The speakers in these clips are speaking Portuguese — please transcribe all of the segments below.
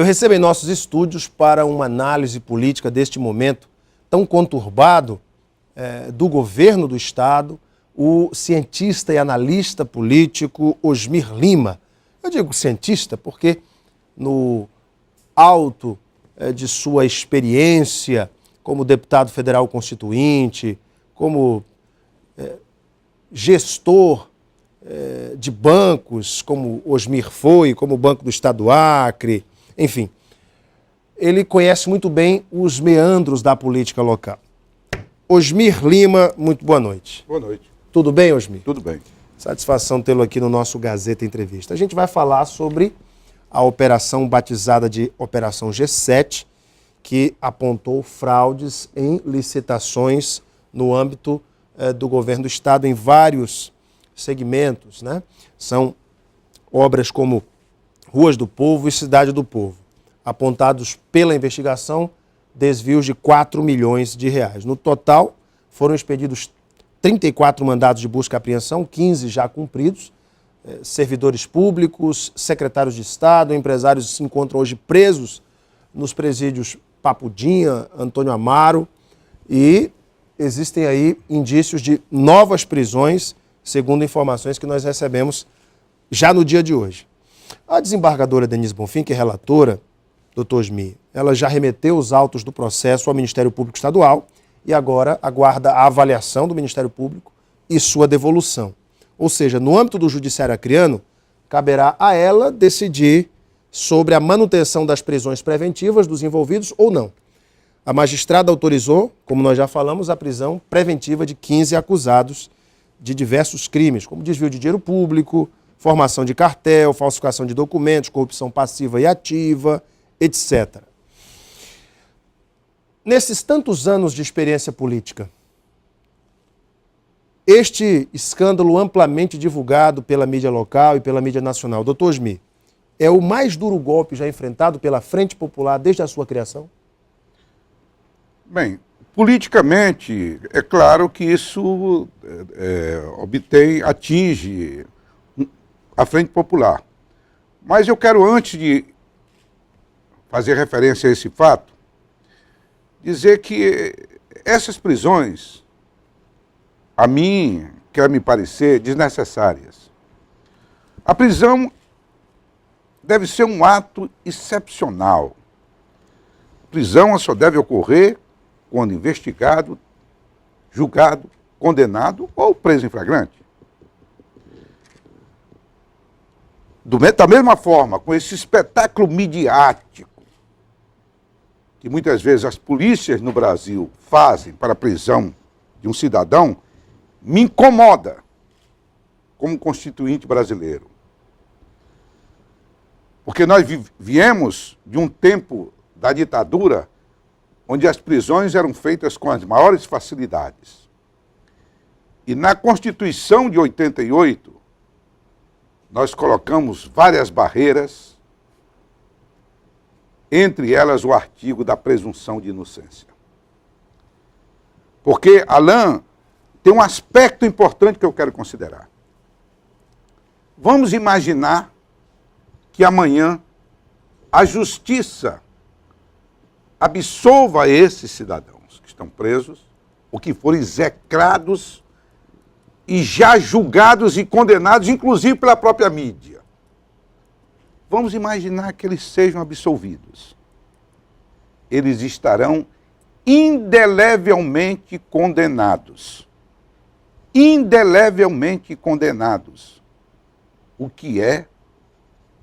Eu recebo em nossos estúdios para uma análise política deste momento tão conturbado do governo do Estado, o cientista e analista político Osmir Lima. Eu digo cientista porque no alto de sua experiência como deputado federal constituinte, como gestor de bancos, como Osmir foi, como o Banco do Estado do Acre, enfim, ele conhece muito bem os meandros da política local. Osmir Lima, muito boa noite. Boa noite. Tudo bem, Osmir? Tudo bem. Satisfação tê-lo aqui no nosso Gazeta Entrevista. A gente vai falar sobre a operação batizada de Operação G7, que apontou fraudes em licitações no âmbito do governo do Estado em vários segmentos, né? São obras como Ruas do Povo e Cidade do Povo, apontados pela investigação desvios de 4 milhões de reais. No total, foram expedidos 34 mandados de busca e apreensão, 15 já cumpridos. Servidores públicos, secretários de Estado, empresários se encontram hoje presos nos presídios Papudinha, Antônio Amaro, e existem aí indícios de novas prisões, segundo informações que nós recebemos já no dia de hoje. A desembargadora Denise Bonfim, que é relatora, doutor Osmir, ela já remeteu os autos do processo ao Ministério Público Estadual e agora aguarda a avaliação do Ministério Público e sua devolução. Ou seja, no âmbito do judiciário acreano, caberá a ela decidir sobre a manutenção das prisões preventivas dos envolvidos ou não. A magistrada autorizou, como nós já falamos, a prisão preventiva de 15 acusados de diversos crimes, como desvio de dinheiro público, formação de cartel, falsificação de documentos, corrupção passiva e ativa, etc. Nesses tantos anos de experiência política, este escândalo amplamente divulgado pela mídia local e pela mídia nacional, doutor Osmir, é o mais duro golpe já enfrentado pela Frente Popular desde a sua criação? Bem, politicamente, é claro que isso atinge a Frente Popular. Mas eu quero, antes de fazer referência a esse fato, dizer que essas prisões, a mim, quer me parecer, desnecessárias. A prisão deve ser um ato excepcional. A prisão só deve ocorrer quando investigado, julgado, condenado ou preso em flagrante. Da mesma forma, com esse espetáculo midiático que muitas vezes as polícias no Brasil fazem para a prisão de um cidadão, me incomoda como constituinte brasileiro. Porque nós viemos de um tempo da ditadura onde as prisões eram feitas com as maiores facilidades. E na Constituição de 88, nós colocamos várias barreiras, entre elas o artigo da presunção de inocência. Porque, Alain, tem um aspecto importante que eu quero considerar. Vamos imaginar que amanhã a justiça absolva esses cidadãos que estão presos, ou que forem execrados e já julgados e condenados, inclusive pela própria mídia. Vamos imaginar que eles sejam absolvidos. Eles estarão indelevelmente condenados. Indelevelmente condenados. O que é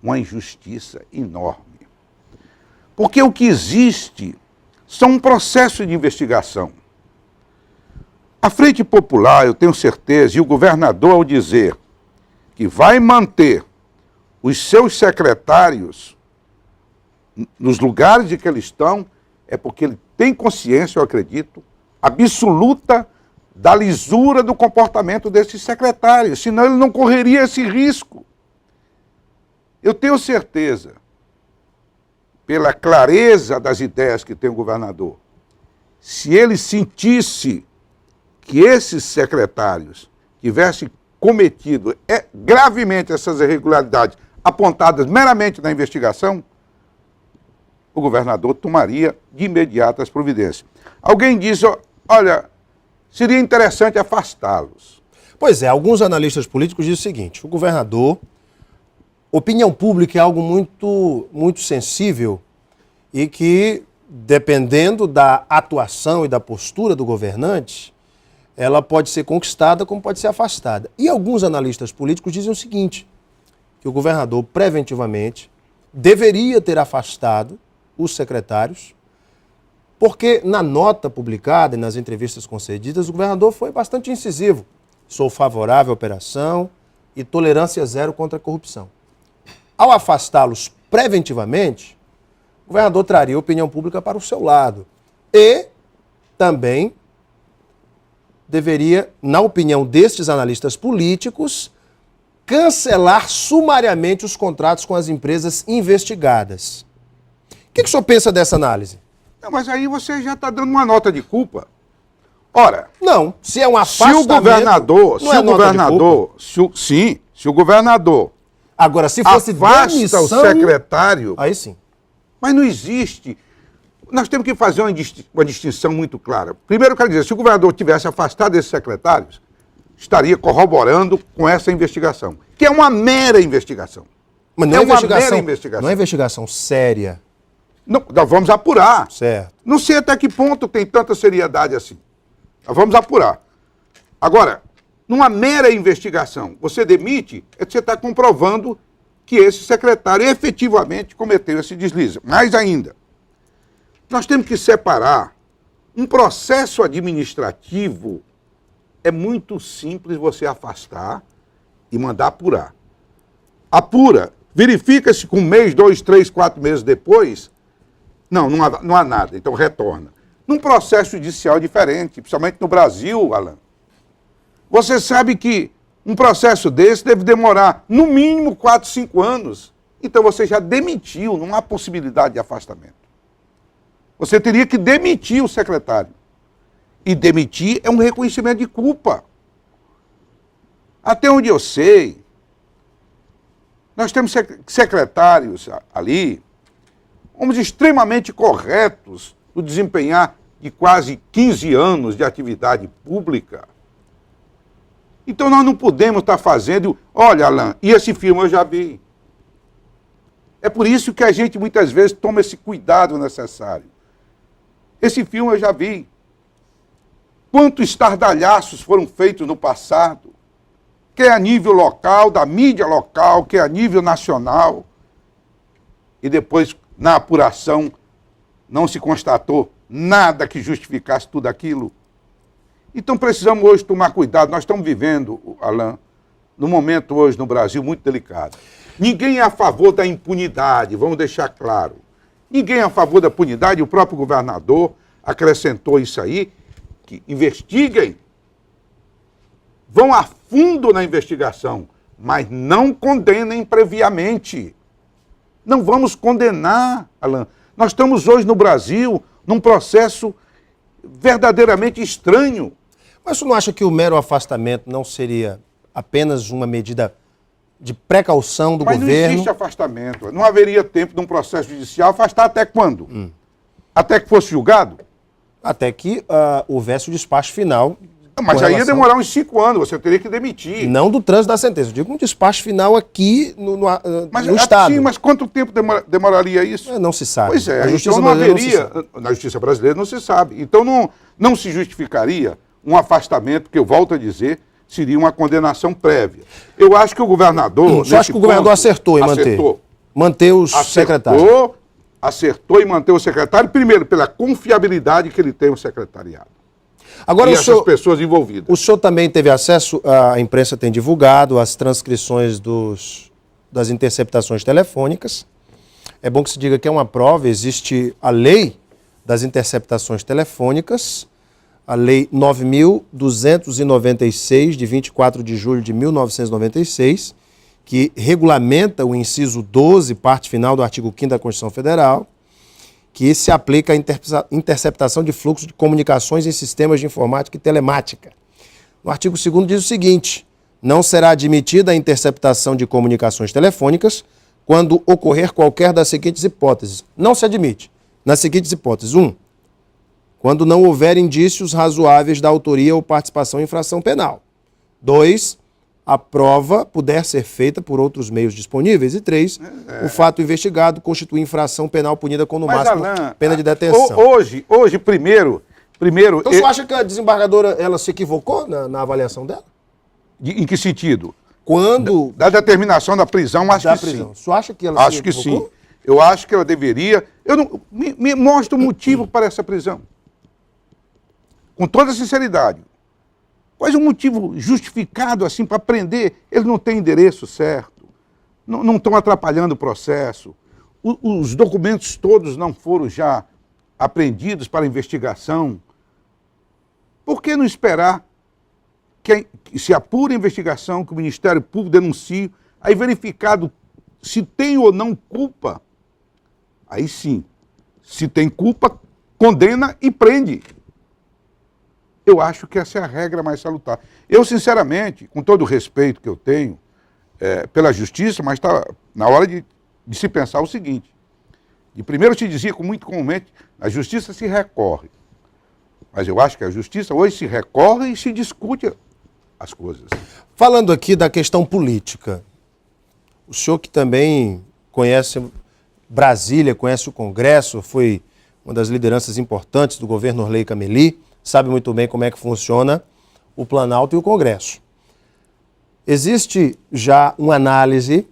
uma injustiça enorme. Porque o que existe são um processo de investigação. A Frente Popular, eu tenho certeza, e o governador, ao dizer que vai manter os seus secretários nos lugares em que eles estão, é porque ele tem consciência, eu acredito, absoluta da lisura do comportamento desses secretários, senão ele não correria esse risco. Eu tenho certeza, pela clareza das ideias que tem o governador, se ele sentisse que esses secretários tivessem cometido gravemente essas irregularidades apontadas meramente na investigação, o governador tomaria de imediato as providências. Alguém diz, olha, seria interessante afastá-los. Pois é, alguns analistas políticos dizem o seguinte: o governador, opinião pública é algo muito sensível e que, dependendo da atuação e da postura do governante, ela pode ser conquistada como pode ser afastada. E alguns analistas políticos dizem o seguinte, que o governador, preventivamente, deveria ter afastado os secretários, porque na nota publicada e nas entrevistas concedidas, o governador foi bastante incisivo. Sou favorável à operação e tolerância zero contra a corrupção. Ao afastá-los preventivamente, o governador traria a opinião pública para o seu lado. E também deveria, na opinião destes analistas políticos, cancelar sumariamente os contratos com as empresas investigadas. O que o senhor pensa dessa análise? Não, mas aí você já está dando uma nota de culpa. Ora, não, se é um afastamento... Se o governador agora, se fosse afasta demissão, o secretário... Aí sim. Mas não existe. Nós temos que fazer uma distinção muito clara. Primeiro, eu quero dizer, se o governador tivesse afastado esses secretários, estaria corroborando com essa investigação, que é uma mera investigação. Mas não é uma mera investigação. Não é investigação séria. Não, nós vamos apurar. Certo. Não sei até que ponto tem tanta seriedade assim. Nós vamos apurar. Agora, numa mera investigação, você demite, você está comprovando que esse secretário efetivamente cometeu esse deslize. Mais ainda, nós temos que separar um processo administrativo. É muito simples você afastar e mandar apurar. Apura, verifica-se com um mês, 2, 3, 4 meses depois, não há nada, então retorna. Num processo judicial diferente, principalmente no Brasil, Alan, você sabe que um processo desse deve demorar no mínimo 4, 5 anos. Então você já demitiu, não há possibilidade de afastamento. Você teria que demitir o secretário. E demitir é um reconhecimento de culpa. Até onde eu sei, nós temos secretários ali, homens extremamente corretos no desempenhar de quase 15 anos de atividade pública. Então nós não podemos estar fazendo, olha, Alan, e esse filme eu já vi. É por isso que a gente muitas vezes toma esse cuidado necessário. Esse filme eu já vi. Quantos estardalhaços foram feitos no passado, quer a nível local, da mídia local, quer a nível nacional. E depois, na apuração, não se constatou nada que justificasse tudo aquilo. Então precisamos hoje tomar cuidado. Nós estamos vivendo, Alan, num momento hoje no Brasil muito delicado. Ninguém é a favor da impunidade, vamos deixar claro. Ninguém é a favor da impunidade, o próprio governador acrescentou isso aí, que investiguem, vão a fundo na investigação, mas não condenem previamente. Não vamos condenar, Alan. Nós estamos hoje no Brasil num processo verdadeiramente estranho. Mas você não acha que o mero afastamento não seria apenas uma medida de precaução do governo? Mas não existe afastamento. Não haveria tempo de um processo judicial afastar até quando? Até que fosse julgado? Até que houvesse o despacho final. Mas aí ia demorar uns 5 anos, você teria que demitir. Não do trânsito da sentença, eu digo um despacho final aqui no Estado. Sim, mas quanto tempo demoraria isso? Não se sabe. Pois é, então não haveria, na justiça brasileira não se sabe. Então não se justificaria um afastamento, que eu volto a dizer, seria uma condenação prévia. Eu acho que o governador... Você acha que o governador acertou em manter os secretários? Acertou em manter o secretário, primeiro, pela confiabilidade que ele tem no secretariado. Agora, e essas pessoas envolvidas. O senhor também teve acesso, a imprensa tem divulgado as transcrições das interceptações telefônicas. É bom que se diga que é uma prova, existe a lei das interceptações telefônicas, a lei 9.296, de 24 de julho de 1996, que regulamenta o inciso 12, parte final do artigo 5º da Constituição Federal, que se aplica à interceptação de fluxo de comunicações em sistemas de informática e telemática. No artigo 2º diz o seguinte: não será admitida a interceptação de comunicações telefônicas quando ocorrer qualquer das seguintes hipóteses. Não se admite. Nas seguintes hipóteses. 1. Quando não houver indícios razoáveis da autoria ou participação em infração penal. 2. A prova puder ser feita por outros meios disponíveis. E 3. O fato investigado constitui infração penal punida com no máximo Alain, pena de detenção. Hoje, primeiro... Então você acha que a desembargadora ela se equivocou na avaliação dela? Em que sentido? Quando... Da determinação da prisão, acho que sim. Você acha que ela se Acho que equivocou? sim. Eu acho que ela deveria... Me mostra o motivo para essa prisão. Com toda sinceridade. Qual é o motivo justificado assim para prender? Eles não têm endereço certo. Não estão atrapalhando o processo. Os documentos todos não foram já apreendidos para investigação. Por que não esperar que se apure a investigação, que o Ministério Público denuncie, aí verificado se tem ou não culpa, aí sim, se tem culpa, condena e prende. Eu acho que essa é a regra mais salutar. Eu, sinceramente, com todo o respeito que eu tenho pela justiça, mas está na hora de se pensar o seguinte. E primeiro eu te dizia com muito comumente, a justiça se recorre. Mas eu acho que a justiça hoje se recorre e se discute as coisas. Falando aqui da questão política, o senhor que também conhece Brasília, conhece o Congresso, foi uma das lideranças importantes do governo Orley Cameli, sabe muito bem como é que funciona o Planalto e o Congresso. Existe já uma análise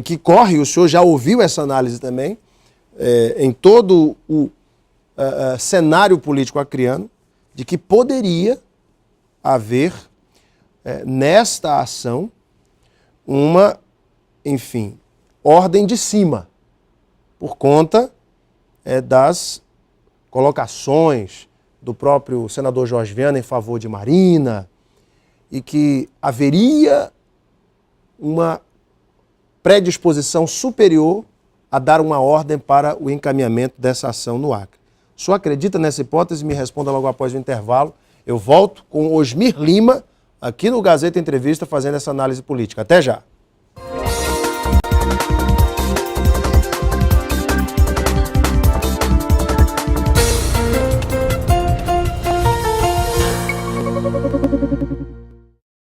que corre, o senhor já ouviu essa análise também, em todo o cenário político acreano, de que poderia haver nesta ação uma, enfim, ordem de cima, por conta das colocações do próprio senador Jorge Viana em favor de Marina, e que haveria uma predisposição superior a dar uma ordem para o encaminhamento dessa ação no Acre. O senhor acredita nessa hipótese? Me responda logo após o intervalo. Eu volto com Osmir Lima, aqui no Gazeta Entrevista, fazendo essa análise política. Até já!